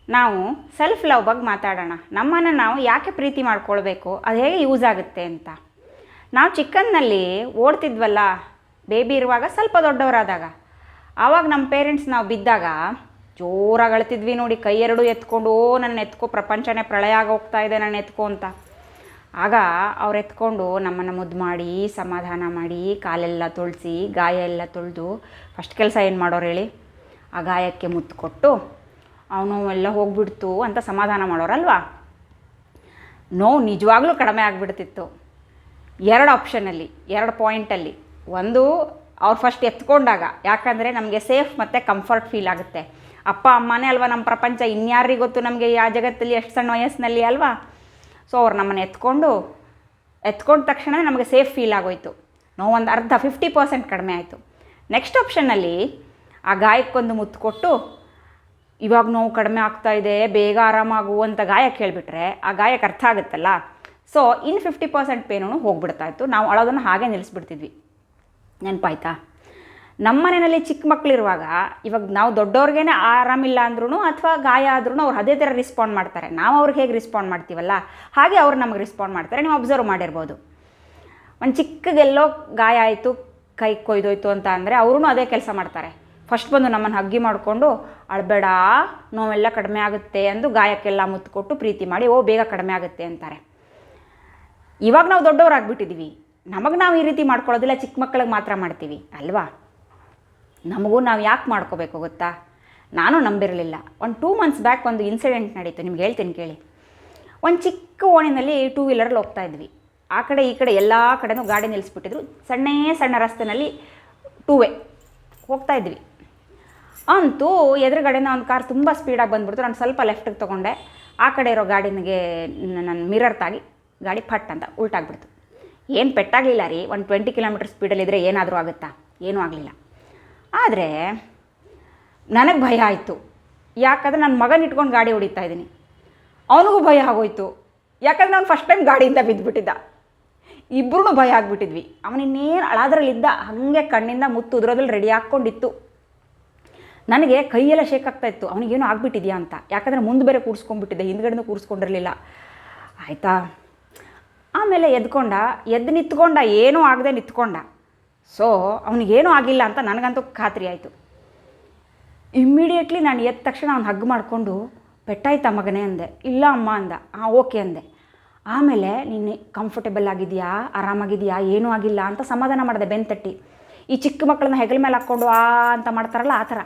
ನಾವು self love ಬಗ್ಗೆ ಮಾತಾಡೋಣ. ನಮ್ಮನ್ನು ನಾವು ಯಾಕೆ ಪ್ರೀತಿ ಮಾಡ್ಕೊಳ್ಬೇಕು, ಅದು ಹೇಗೆ ಯೂಸ್ ಆಗುತ್ತೆ ಅಂತ. ನಾವು ಚಿಕ್ಕಂದಿನಲ್ಲಿ ಓಡ್ತಿದ್ವಲ್ಲ, ಬೇಬಿ ಇರುವಾಗ, ಸ್ವಲ್ಪ ದೊಡ್ಡವರಾದಾಗ, ಆವಾಗ ನಮ್ಮ ಪೇರೆಂಟ್ಸ್ ನಾವು ಬಿದ್ದಾಗ ಜೋರಾಗಿ ಅಳ್ತಿದ್ವಿ ನೋಡಿ, ಕೈ ಎರಡು ಎತ್ಕೊಂಡು, ನನ್ನ ಎತ್ಕೊ, ಪ್ರಪಂಚನೇ ಪ್ರಳಯ ಆಗೋಗ್ತಾ ಇದೆ, ನನ್ನ ಎತ್ಕೊ ಅಂತ. ಆಗ ಅವ್ರು ಎತ್ಕೊಂಡು ನಮ್ಮನ್ನು ಮುದ್ದು ಮಾಡಿ, ಸಮಾಧಾನ ಮಾಡಿ, ಕಾಲೆಲ್ಲ ತೊಳೆಸಿ, ಗಾಯ ಎಲ್ಲ ತೊಳೆದು, ಫಸ್ಟ್ ಕೆಲಸ ಏನು ಮಾಡೋರು ಹೇಳಿ, ಆ ಗಾಯಕ್ಕೆ ಮುತ್ತು ಕೊಟ್ಟು ಅವನು ಎಲ್ಲ ಹೋಗ್ಬಿಡ್ತು ಅಂತ ಸಮಾಧಾನ ಮಾಡೋರಲ್ವಾ. ನೋವು ನಿಜವಾಗ್ಲೂ ಕಡಿಮೆ ಆಗಿಬಿಡ್ತಿತ್ತು. 2 ಆಪ್ಷನಲ್ಲಿ, 2 ಪಾಯಿಂಟಲ್ಲಿ. ಒಂದು, ಅವ್ರು ಫಸ್ಟ್ ಎತ್ಕೊಂಡಾಗ, ಯಾಕಂದರೆ ನಮಗೆ ಸೇಫ್ ಮತ್ತು ಕಂಫರ್ಟ್ ಫೀಲ್ ಆಗುತ್ತೆ. ಅಪ್ಪ ಅಮ್ಮನೇ ಅಲ್ವಾ ನಮ್ಮ ಪ್ರಪಂಚ, ಇನ್ಯಾರಿಗೆ ಗೊತ್ತು ನಮಗೆ ಆ ಜಗತ್ತಲ್ಲಿ ಎಷ್ಟು ಸಣ್ಣ ವಯಸ್ಸಿನಲ್ಲಿ ಅಲ್ವಾ. ಸೊ ಅವ್ರು ನಮ್ಮನ್ನು ಎತ್ಕೊಂಡ ತಕ್ಷಣ ನಮಗೆ ಸೇಫ್ ಫೀಲ್ ಆಗೋಯ್ತು. ನೋವು ಒಂದು ಅರ್ಧ 50% ಕಡಿಮೆ ಆಯಿತು. ನೆಕ್ಸ್ಟ್ ಆಪ್ಷನ್ನಲ್ಲಿ ಆ ಗಾಯಕ್ಕೊಂದು ಮುತ್ತು ಕೊಟ್ಟು, ಇವಾಗ ನೋವು ಕಡಿಮೆ ಆಗ್ತಾಯಿದೆ, ಬೇಗ ಆರಾಮಾಗು ಅಂತ ಗಾಯಕ್ಕೆ ಹೇಳಿಬಿಟ್ರೆ ಆ ಗಾಯಕ್ಕೆ ಅರ್ಥ ಆಗುತ್ತಲ್ಲ. ಸೊ ಇನ್ನು 50% ಪೇನೂ ಹೋಗ್ಬಿಡ್ತಾ ಇತ್ತು. ನಾವು ಅಳೋದನ್ನು ಹಾಗೆ ನಿಲ್ಲಿಸ್ಬಿಡ್ತಿದ್ವಿ. ನೆನಪಾಯ್ತಾ? ನಮ್ಮ ಮನೆಯಲ್ಲಿ ಚಿಕ್ಕ ಮಕ್ಕಳಿರುವಾಗ, ಇವಾಗ ನಾವು ದೊಡ್ಡವ್ರಿಗೇನೆ ಆರಾಮಿಲ್ಲ ಅಂದ್ರೂ ಅಥವಾ ಗಾಯ ಆದ್ರೂ ಅವ್ರು ಅದೇ ಥರ ರೆಸ್ಪಾಂಡ್ ಮಾಡ್ತಾರೆ. ನಾವು ಅವ್ರಿಗೆ ಹೇಗೆ ರೆಸ್ಪಾಂಡ್ ಮಾಡ್ತೀವಲ್ಲ, ಹಾಗೆ ಅವ್ರು ನಮಗೆ ರೆಸ್ಪಾಂಡ್ ಮಾಡ್ತಾರೆ. ನೀವು ಅಬ್ಸರ್ವ್ ಮಾಡಿರ್ಬೋದು. ಒಂದು ಚಿಕ್ಕಗೆಲ್ಲೋ ಗಾಯ ಆಯಿತು, ಕೈ ಕೊಯ್ದೋಯ್ತು ಅಂತ ಅಂದರೆ ಅವರು ಅದೇ ಕೆಲಸ ಮಾಡ್ತಾರೆ. ಫಸ್ಟ್ ಬಂದು ನಮ್ಮನ್ನು ಹಗ್ಗಿ ಮಾಡಿಕೊಂಡು, ಅಳಬೇಡ, ನೋವೆಲ್ಲ ಕಡಿಮೆ ಆಗುತ್ತೆ ಅಂದು ಗಾಯಕ್ಕೆಲ್ಲ ಮುತ್ತು ಕೊಟ್ಟು ಪ್ರೀತಿ ಮಾಡಿ, ಓ ಬೇಗ ಕಡಿಮೆ ಆಗುತ್ತೆ ಅಂತಾರೆ. ಇವಾಗ ನಾವು ದೊಡ್ಡವರಾಗ್ಬಿಟ್ಟಿದ್ದೀವಿ, ನಮಗೆ ನಾವು ಈ ರೀತಿ ಮಾಡ್ಕೊಳ್ಳೋದಿಲ್ಲ, ಚಿಕ್ಕ ಮಕ್ಕಳಿಗೆ ಮಾತ್ರ ಮಾಡ್ತೀವಿ ಅಲ್ವಾ. ನಮಗೂ ನಾವು ಯಾಕೆ ಮಾಡ್ಕೋಬೇಕು ಗೊತ್ತಾ? ನಾನು ನಂಬಿರಲಿಲ್ಲ. ಒಂದು 2 ಮಂತ್ಸ್ ಬ್ಯಾಕ್ ಒಂದು ಇನ್ಸಿಡೆಂಟ್ ನಡೀತು, ನಿಮ್ಗೆ ಹೇಳ್ತೀನಿ ಕೇಳಿ. ಒಂದು ಚಿಕ್ಕ ಓಣಿನಲ್ಲಿ 2 ವೀಲರಲ್ಲಿ ಹೋಗ್ತಾ ಇದ್ವಿ. ಆ ಕಡೆ ಈ ಕಡೆ ಎಲ್ಲ ಕಡೆನೂ ಗಾಡಿ ನಿಲ್ಲಿಸ್ಬಿಟ್ಟಿದ್ರು. ಸಣ್ಣ ರಸ್ತೆಯಲ್ಲಿ 2 ವೇ ಹೋಗ್ತಾ ಇದ್ವಿ. ಅಂತೂ ಎದುರುಗಡೆನ ಒಂದು ಕಾರ್ ತುಂಬ ಸ್ಪೀಡಾಗಿ ಬಂದುಬಿಡ್ತು. ನಾನು ಸ್ವಲ್ಪ ಲೆಫ್ಟಿಗೆ ತೊಗೊಂಡೆ. ಆ ಕಡೆ ಇರೋ ಗಾಡಿನಿಗೆ ನನ್ನ ಮಿರರ್ ತಾಗಿ ಗಾಡಿ ಫಟ್ ಅಂತ ಉಲ್ಟಾಗ್ಬಿಡ್ತು. ಏನು ಪೆಟ್ಟಾಗಲಿಲ್ಲ ರೀ, ಒಂದು 20 ಕಿಲೋಮೀಟರ್ ಸ್ಪೀಡಲ್ಲಿದ್ದರೆ ಏನಾದರೂ ಆಗುತ್ತಾ? ಏನೂ ಆಗಲಿಲ್ಲ. ಆದರೆ ನನಗೆ ಭಯ ಆಯಿತು. ಯಾಕಂದರೆ ನನ್ನ ಮಗನ ಇಟ್ಕೊಂಡು ಗಾಡಿ ಹೊಡಿತಾ ಇದ್ದೀನಿ. ಅವನಿಗೂ ಭಯ ಆಗೋಯ್ತು, ಯಾಕಂದರೆ ಅವ್ನು ಫಸ್ಟ್ ಟೈಮ್ ಗಾಡಿಯಿಂದ ಬಿದ್ದುಬಿಟ್ಟಿದ್ದ. ಇಬ್ಬರೂ ಭಯ ಆಗಿಬಿಟ್ಟಿದ್ವಿ. ಅವನಿನ್ನೇನು ಅಳಾದ್ರಲ್ಲಿದ್ದ, ಹಾಗೆ ಕಣ್ಣಿಂದ ಮುತ್ತು ಉದುರೋದ್ರಲ್ಲಿ ರೆಡಿ ಹಾಕ್ಕೊಂಡಿತ್ತು. ನನಗೆ ಕೈಯೆಲ್ಲ ಶೇಕ್ ಆಗ್ತಾಯಿತ್ತು, ಅವನಿಗೇನು ಆಗಿಬಿಟ್ಟಿದೆಯಾ ಅಂತ. ಯಾಕಂದರೆ ಮುಂದೆ ಬೇರೆ ಕೂರಿಸ್ಕೊಂಡ್ಬಿಟ್ಟಿದ್ದೆ, ಹಿಂದ್ಗಡೆನೂ ಕೂರಿಸ್ಕೊಂಡಿರಲಿಲ್ಲ. ಆಯಿತಾ, ಆಮೇಲೆ ಎದ್ದು ನಿಂತ್ಕೊಂಡ, ಏನೂ ಆಗದೆ ನಿಂತ್ಕೊಂಡ. ಸೊ ಅವನಿಗೇನೂ ಆಗಿಲ್ಲ ಅಂತ ನನಗಂತೂ ಖಾತ್ರಿ ಆಯಿತು. ಇಮ್ಮಿಡಿಯೇಟ್ಲಿ ನಾನು ಎದ್ದ ತಕ್ಷಣ ಅವ್ನು ಹಗ್ ಮಾಡಿಕೊಂಡು, ಪೆಟ್ಟಾಯ್ತಾ ಮಗನೇ ಅಂದೆ. ಇಲ್ಲ ಅಮ್ಮ ಅಂದ. ಹಾಂ ಓಕೆ ಅಂದೆ. ಆಮೇಲೆ ನೀನು ಕಂಫರ್ಟೇಬಲ್ ಆಗಿದೆಯಾ, ಆರಾಮಾಗಿದೆಯಾ, ಏನೂ ಆಗಿಲ್ಲ ಅಂತ ಸಮಾಧಾನ ಮಾಡಿದೆ ಬೆನ್ನು ತಟ್ಟಿ. ಈ ಚಿಕ್ಕ ಮಕ್ಕಳನ್ನ ಹೆಗಲ ಮೇಲೆ ಹಾಕ್ಕೊಂಡು ಅಂತ ಮಾಡ್ತಾರಲ್ಲ, ಆ ಥರ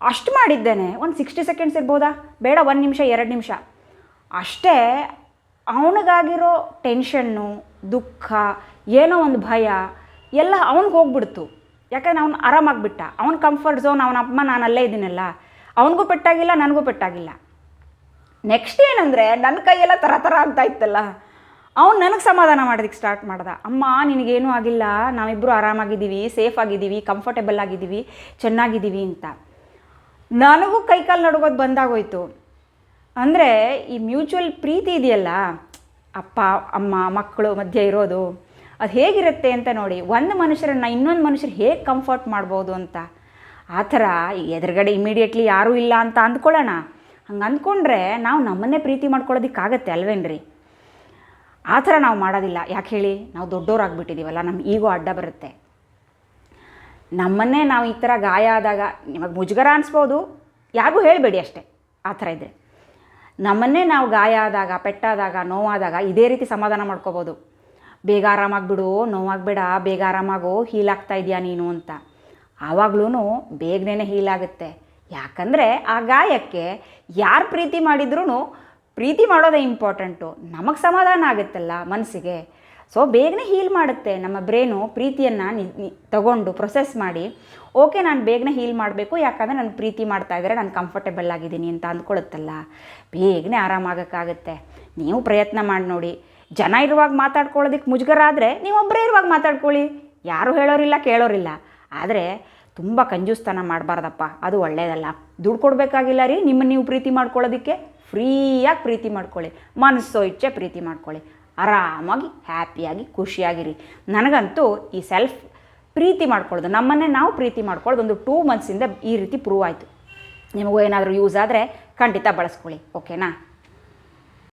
ಅಷ್ಟು ಮಾಡಿದ್ದೇನೆ. ಒಂದು 60 ಸೆಕೆಂಡ್ಸ್ ಇರ್ಬೋದಾ, ಬೇಡ 1 ನಿಮಿಷ 2 ನಿಮಿಷ ಅಷ್ಟೇ. ಅವನಿಗಾಗಿರೋ ಟೆನ್ಷನ್ನು, ದುಃಖ, ಏನೋ ಒಂದು ಭಯ ಎಲ್ಲ ಅವನಿಗೆ ಹೋಗ್ಬಿಡ್ತು. ಯಾಕಂದರೆ ಅವನು ಆರಾಮಾಗಿಬಿಟ್ಟ. ಅವನ ಕಂಫರ್ಟ್ ಝೋನ್, ಅವನ ಅಮ್ಮ ನಾನು ಅಲ್ಲೇ ಇದ್ದೀನಲ್ಲ, ಅವನಿಗೂ ಪೆಟ್ಟಾಗಿಲ್ಲ, ನನಗೂ ಪೆಟ್ಟಾಗಿಲ್ಲ. ನೆಕ್ಸ್ಟ್ ಏನಂದರೆ, ನನ್ನ ಕೈಯೆಲ್ಲ ಥರ ಅಂತ ಇತ್ತಲ್ಲ, ಅವ್ನು ನನಗೆ ಸಮಾಧಾನ ಮಾಡೋದಕ್ಕೆ ಸ್ಟಾರ್ಟ್ ಮಾಡ್ದ. ಅಮ್ಮ ನಿನಗೇನೂ ಆಗಿಲ್ಲ, ನಾವಿಬ್ಬರು ಆರಾಮಾಗಿದ್ದೀವಿ, ಸೇಫ್ ಆಗಿದ್ದೀವಿ, ಕಂಫರ್ಟೇಬಲ್ ಆಗಿದ್ದೀವಿ, ಚೆನ್ನಾಗಿದ್ದೀವಿ ಅಂತ. ನನಗೂ ಕೈಕಾಲು ನಡುಗೋದು ಬಂದಾಗೋಯ್ತು. ಅಂದರೆ ಈ ಮ್ಯೂಚುವಲ್ ಪ್ರೀತಿ ಇದೆಯಲ್ಲ, ಅಪ್ಪ ಅಮ್ಮ ಮಕ್ಕಳು ಮಧ್ಯೆ ಇರೋದು, ಅದು ಹೇಗಿರುತ್ತೆ ಅಂತ ನೋಡಿ. ಒಂದು ಮನುಷ್ಯರನ್ನು ಇನ್ನೊಂದು ಮನುಷ್ಯರು ಹೇಗೆ ಕಂಫರ್ಟ್ ಮಾಡ್ಬೋದು ಅಂತ. ಆ ಥರ ಎದುರುಗಡೆ ಇಮಿಡಿಯೇಟ್ಲಿ ಯಾರೂ ಇಲ್ಲ ಅಂತ ಅಂದ್ಕೊಳ್ಳೋಣ. ಹಂಗೆ ಅಂದ್ಕೊಂಡ್ರೆ ನಾವು ನಮ್ಮನ್ನೇ ಪ್ರೀತಿ ಮಾಡ್ಕೊಳ್ಳೋದಕ್ಕಾಗತ್ತೆ ಅಲ್ವೇನ್ರಿ? ಆ ಥರ ನಾವು ಮಾಡೋದಿಲ್ಲ. ಯಾಕೆ ಹೇಳಿ? ನಾವು ದೊಡ್ಡವರಾಗ್ಬಿಟ್ಟಿದ್ದೀವಲ್ಲ, ನಮ್ಮ ಈಗೋ ಅಡ್ಡ ಬರುತ್ತೆ. ನಮ್ಮನ್ನೇ ನಾವು ಈ ಥರ ಗಾಯ ಆದಾಗ, ನಿಮಗೆ ಮುಜುಗರ ಅನಿಸ್ಬೋದು, ಯಾರಿಗೂ ಹೇಳಬೇಡಿ ಅಷ್ಟೇ. ಆ ಥರ ಇದೆ. ನಮ್ಮನ್ನೇ ನಾವು ಗಾಯ ಆದಾಗ, ಪೆಟ್ಟಾದಾಗ, ನೋವಾದಾಗ ಇದೇ ರೀತಿ ಸಮಾಧಾನ ಮಾಡ್ಕೋಬೋದು. ಬೇಗ ಆರಾಮಾಗಿಬಿಡು, ನೋವಾಗಬೇಡ, ಬೇಗ ಆರಾಮಾಗೋ, ಹೀಲ್ ಆಗ್ತಾ ಇದೆಯಾ ನೀನು ಅಂತ. ಆವಾಗ್ಲೂ ಬೇಗನೆ ಹೀಲ್ ಆಗುತ್ತೆ. ಯಾಕಂದರೆ ಆ ಗಾಯಕ್ಕೆ ಯಾರು ಪ್ರೀತಿ ಮಾಡಿದ್ರೂ ಪ್ರೀತಿ ಮಾಡೋದೇ ಇಂಪಾರ್ಟೆಂಟು. ನಮಗೆ ಸಮಾಧಾನ ಆಗುತ್ತಲ್ಲ ಮನಸ್ಸಿಗೆ. ಸೊ ಬೇಗನೆ ಹೀಲ್ ಮಾಡುತ್ತೆ. ನಮ್ಮ ಬ್ರೈನು ಪ್ರೀತಿಯನ್ನು ತಗೊಂಡು ಪ್ರೊಸೆಸ್ ಮಾಡಿ, ಓಕೆ ನಾನು ಬೇಗನೆ ಹೀಲ್ ಮಾಡಬೇಕು, ಯಾಕಂದರೆ ನಾನು ಪ್ರೀತಿ ಮಾಡ್ತಾಯಿದ್ದಾರೆ, ನಾನು ಕಂಫರ್ಟೇಬಲ್ ಆಗಿದ್ದೀನಿ ಅಂತ ಅಂದ್ಕೊಳ್ಳುತ್ತಲ್ಲ, ಬೇಗನೆ ಆರಾಮಾಗೋಕ್ಕಾಗುತ್ತೆ. ನೀವು ಪ್ರಯತ್ನ ಮಾಡಿ ನೋಡಿ. ಜನ ಇರುವಾಗ ಮಾತಾಡ್ಕೊಳ್ಳೋದಕ್ಕೆ ಮುಜುಗರ ಆದರೆ ನೀವೊಬ್ಬರೇ ಇರುವಾಗ ಮಾತಾಡ್ಕೊಳ್ಳಿ, ಯಾರೂ ಹೇಳೋರಿಲ್ಲ ಕೇಳೋರಿಲ್ಲ. ಆದರೆ ತುಂಬ ಕಂಜೂಸ್ತನ ಮಾಡಬಾರ್ದಪ್ಪ, ಅದು ಒಳ್ಳೆಯದಲ್ಲ. ದುಡ್ಡು ಕೊಡಬೇಕಾಗಿಲ್ಲ ರೀ ನಿಮ್ಮನ್ನು ನೀವು ಪ್ರೀತಿ ಮಾಡ್ಕೊಳ್ಳೋದಕ್ಕೆ. ಫ್ರೀಯಾಗಿ ಪ್ರೀತಿ ಮಾಡ್ಕೊಳ್ಳಿ, ಮನಸ್ಸೋ ಇಚ್ಛೆ ಪ್ರೀತಿ ಮಾಡ್ಕೊಳ್ಳಿ, ಆರಾಮಾಗಿ ಹ್ಯಾಪಿಯಾಗಿ ಖುಷಿಯಾಗಿರಿ. ನನಗಂತೂ ಈ ಸೆಲ್ಫ್ ಪ್ರೀತಿ ಮಾಡ್ಕೊಳ್ಳೋದು, ನಮ್ಮನ್ನೇ ನಾವು ಪ್ರೀತಿ ಮಾಡ್ಕೊಳ್ಳೋದು ಒಂದು 2 ಮಂತ್ಸಿಂದ ಈ ರೀತಿ ಪ್ರೂವ್ ಆಯಿತು. ನಿಮಗೂ ಏನಾದರೂ ಯೂಸ್ ಆದರೆ ಖಂಡಿತ ಬಳಸ್ಕೊಳ್ಳಿ. ಓಕೆನಾ?